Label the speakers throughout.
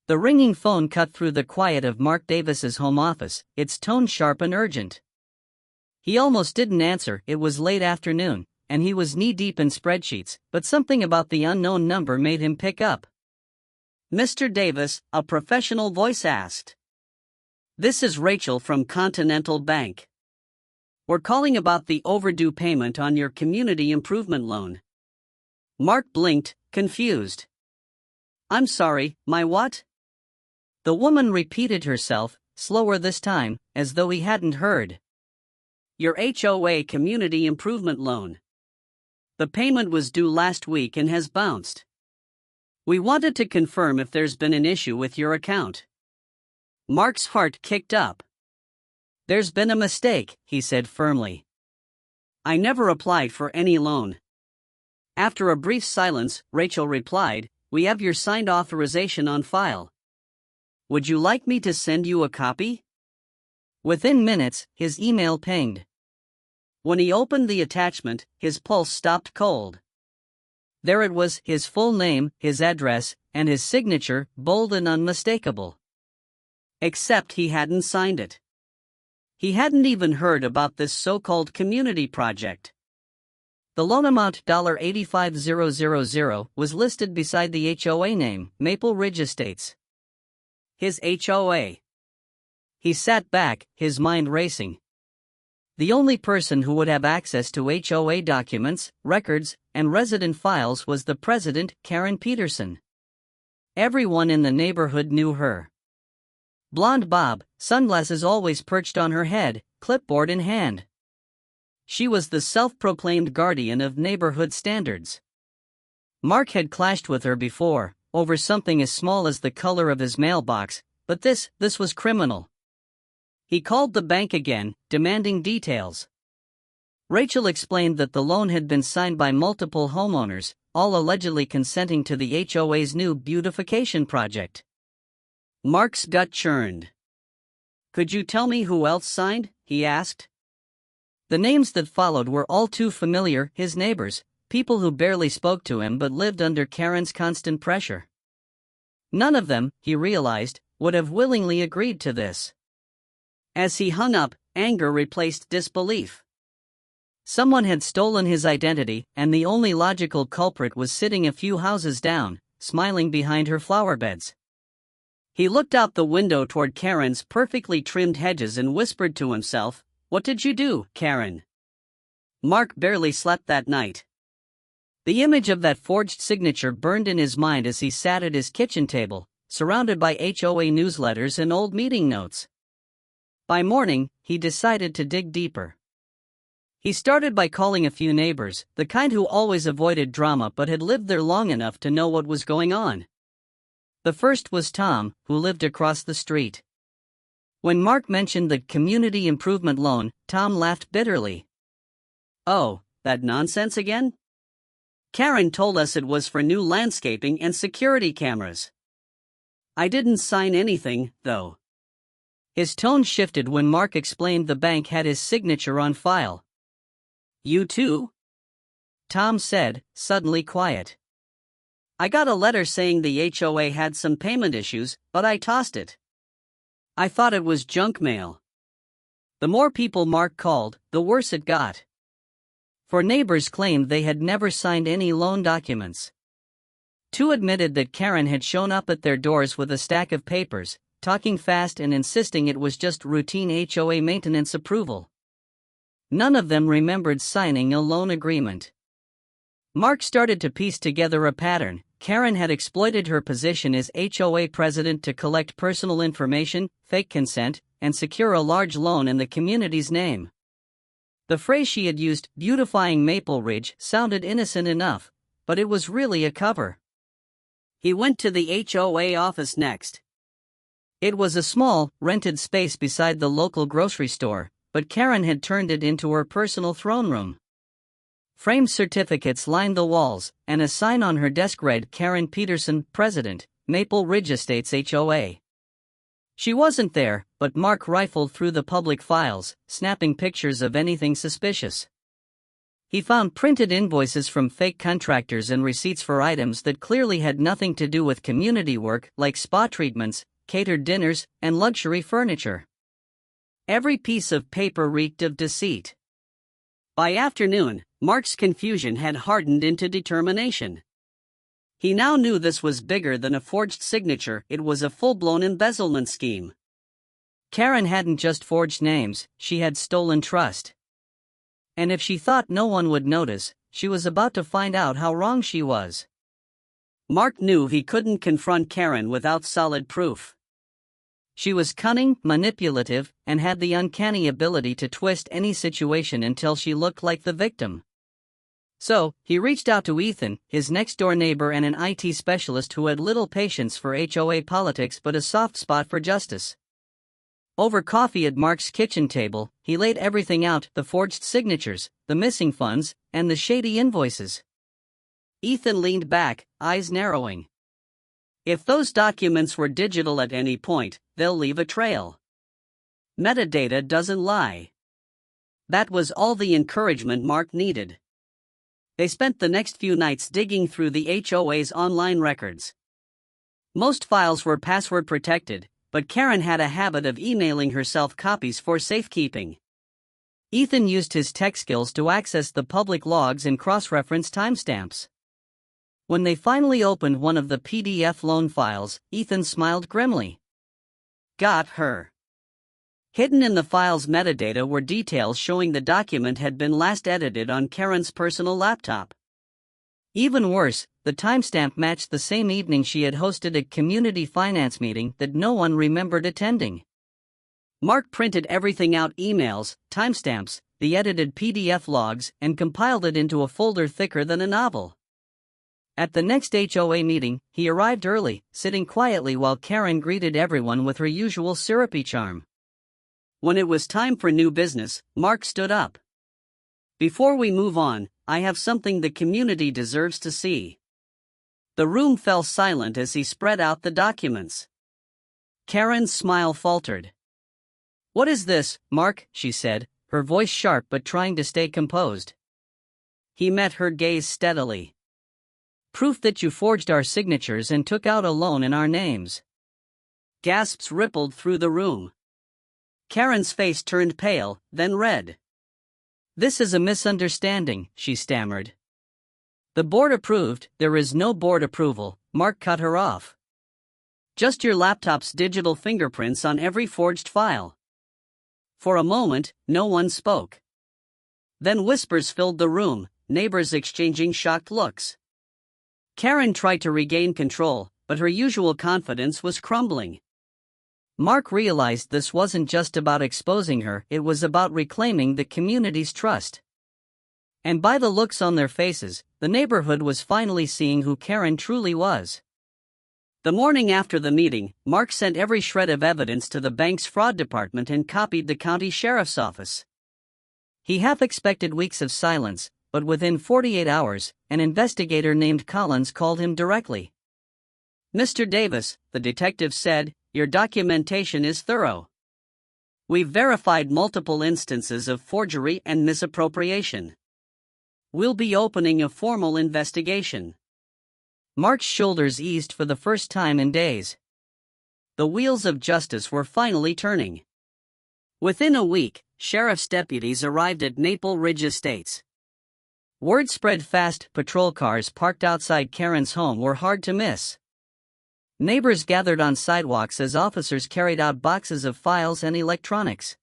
Speaker 1: The ringing phone cut through the quiet of Mark Davis's home office, its tone sharp and urgent. He almost didn't answer. It was late afternoon, and he was knee-deep in spreadsheets, but something about the unknown number made him pick up. "Mr. Davis," a professional voice asked. "This is Rachel from Continental Bank. We're calling about the overdue payment on your community improvement loan." Mark blinked, confused. "I'm sorry, my what?" The woman repeated herself, slower this time, as though he hadn't heard. "Your HOA community improvement loan. The payment was due last week and has bounced. We wanted to confirm if there's been an issue with your account." Mark's heart kicked up. "There's been a mistake," he said firmly. "I never applied for any loan." After a brief silence, Rachel replied, "We have your signed authorization on file. Would you like me to send you a copy?" Within minutes, his email pinged. When he opened the attachment, his pulse stopped cold. There it was, his full name, his address, and his signature, bold and unmistakable. Except he hadn't signed it. He hadn't even heard about this so-called community project. The loan amount $85,000 was listed beside the HOA name, Maple Ridge Estates. His HOA. He sat back, his mind racing. The only person who would have access to HOA documents, records, and resident files was the president, Karen Peterson. Everyone in the neighborhood knew her. Blonde bob, sunglasses always perched on her head, clipboard in hand. She was the self-proclaimed guardian of neighborhood standards. Mark had clashed with her before, over something as small as the color of his mailbox, but this was criminal. He called the bank again, demanding details. Rachel explained that the loan had been signed by multiple homeowners, all allegedly consenting to the HOA's new beautification project. Mark's gut churned. "Could you tell me who else signed?" he asked. The names that followed were all too familiar, his neighbors, people who barely spoke to him but lived under Karen's constant pressure. None of them, he realized, would have willingly agreed to this. As he hung up, anger replaced disbelief. Someone had stolen his identity, and the only logical culprit was sitting a few houses down, smiling behind her flower beds. He looked out the window toward Karen's perfectly trimmed hedges and whispered to himself, "What did you do, Karen?" Mark barely slept that night. The image of that forged signature burned in his mind as he sat at his kitchen table, surrounded by HOA newsletters and old meeting notes. By morning, he decided to dig deeper. He started by calling a few neighbors, the kind who always avoided drama but had lived there long enough to know what was going on. The first was Tom, who lived across the street. When Mark mentioned the community improvement loan, Tom laughed bitterly. "Oh, that nonsense again? Karen told us it was for new landscaping and security cameras. I didn't sign anything, though." His tone shifted when Mark explained the bank had his signature on file. "You too?" Tom said, suddenly quiet. "I got a letter saying the HOA had some payment issues, but I tossed it. I thought it was junk mail." The more people Mark called, the worse it got. For neighbors claimed they had never signed any loan documents. Two admitted that Karen had shown up at their doors with a stack of papers, talking fast and insisting it was just routine HOA maintenance approval. None of them remembered signing a loan agreement. Mark started to piece together a pattern. Karen had exploited her position as HOA president to collect personal information, fake consent, and secure a large loan in the community's name. The phrase she had used, beautifying Maple Ridge, sounded innocent enough, but it was really a cover. He went to the HOA office next. It was a small, rented space beside the local grocery store, but Karen had turned it into her personal throne room. Framed certificates lined the walls, and a sign on her desk read Karen Peterson, President, Maple Ridge Estates HOA. She wasn't there, but Mark rifled through the public files, snapping pictures of anything suspicious. He found printed invoices from fake contractors and receipts for items that clearly had nothing to do with community work, like spa treatments, catered dinners, and luxury furniture. Every piece of paper reeked of deceit. By afternoon, Mark's confusion had hardened into determination. He now knew this was bigger than a forged signature, it was a full-blown embezzlement scheme. Karen hadn't just forged names, she had stolen trust. And if she thought no one would notice, she was about to find out how wrong she was. Mark knew he couldn't confront Karen without solid proof. She was cunning, manipulative, and had the uncanny ability to twist any situation until she looked like the victim. So, he reached out to Ethan, his next-door neighbor and an IT specialist who had little patience for HOA politics but a soft spot for justice. Over coffee at Mark's kitchen table, he laid everything out: the forged signatures, the missing funds, and the shady invoices. Ethan leaned back, eyes narrowing. If those documents were digital at any point, they'll leave a trail. Metadata doesn't lie. That was all the encouragement Mark needed. They spent the next few nights digging through the HOA's online records. Most files were password protected, but Karen had a habit of emailing herself copies for safekeeping. Ethan used his tech skills to access the public logs and cross-reference timestamps. When they finally opened one of the PDF loan files, Ethan smiled grimly. Got her. Hidden in the file's metadata were details showing the document had been last edited on Karen's personal laptop. Even worse, the timestamp matched the same evening she had hosted a community finance meeting that no one remembered attending. Mark printed everything out: emails, timestamps, the edited PDF logs, and compiled it into a folder thicker than a novel. At the next HOA meeting, he arrived early, sitting quietly while Karen greeted everyone with her usual syrupy charm. When it was time for new business, Mark stood up. Before we move on, I have something the community deserves to see. The room fell silent as he spread out the documents. Karen's smile faltered. What is this, Mark? She said, her voice sharp but trying to stay composed. He met her gaze steadily. Proof that you forged our signatures and took out a loan in our names. Gasps rippled through the room. Karen's face turned pale, then red. This is a misunderstanding, she stammered. The board approved. There is no board approval, Mark cut her off. Just your laptop's digital fingerprints on every forged file. For a moment, no one spoke. Then whispers filled the room, neighbors exchanging shocked looks. Karen tried to regain control, but her usual confidence was crumbling. Mark realized this wasn't just about exposing her, it was about reclaiming the community's trust. And by the looks on their faces, the neighborhood was finally seeing who Karen truly was. The morning after the meeting, Mark sent every shred of evidence to the bank's fraud department and copied the county sheriff's office. He half expected weeks of silence, but within 48 hours, an investigator named Collins called him directly. Mr. Davis, the detective said, your documentation is thorough. We've verified multiple instances of forgery and misappropriation. We'll be opening a formal investigation. Mark's shoulders eased for the first time in days. The wheels of justice were finally turning. Within a week, sheriff's deputies arrived at Maple Ridge Estates. Word spread fast. Patrol cars parked outside Karen's home were hard to miss. Neighbors gathered on sidewalks as officers carried out boxes of files and electronics.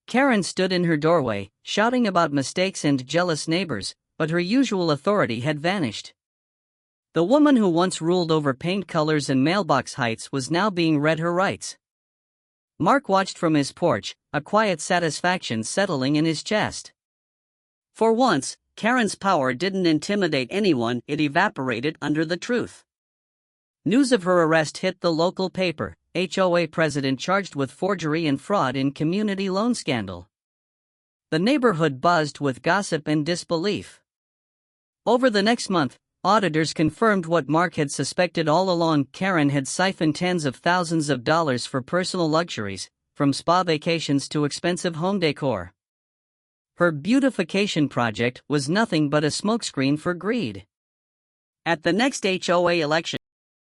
Speaker 1: Karen stood in her doorway, shouting about mistakes and jealous neighbors, but her usual authority had vanished. The woman who once ruled over paint colors and mailbox heights was now being read her rights. Mark watched from his porch, a quiet satisfaction settling in his chest. For once, Karen's power didn't intimidate anyone, it evaporated under the truth. News of her arrest hit the local paper: HOA president charged with forgery and fraud in community loan scandal. The neighborhood buzzed with gossip and disbelief. Over the next month, auditors confirmed what Mark had suspected all along: Karen had siphoned tens of thousands of dollars for personal luxuries, from spa vacations to expensive home decor. Her beautification project was nothing but a smokescreen for greed. At the next HOA election,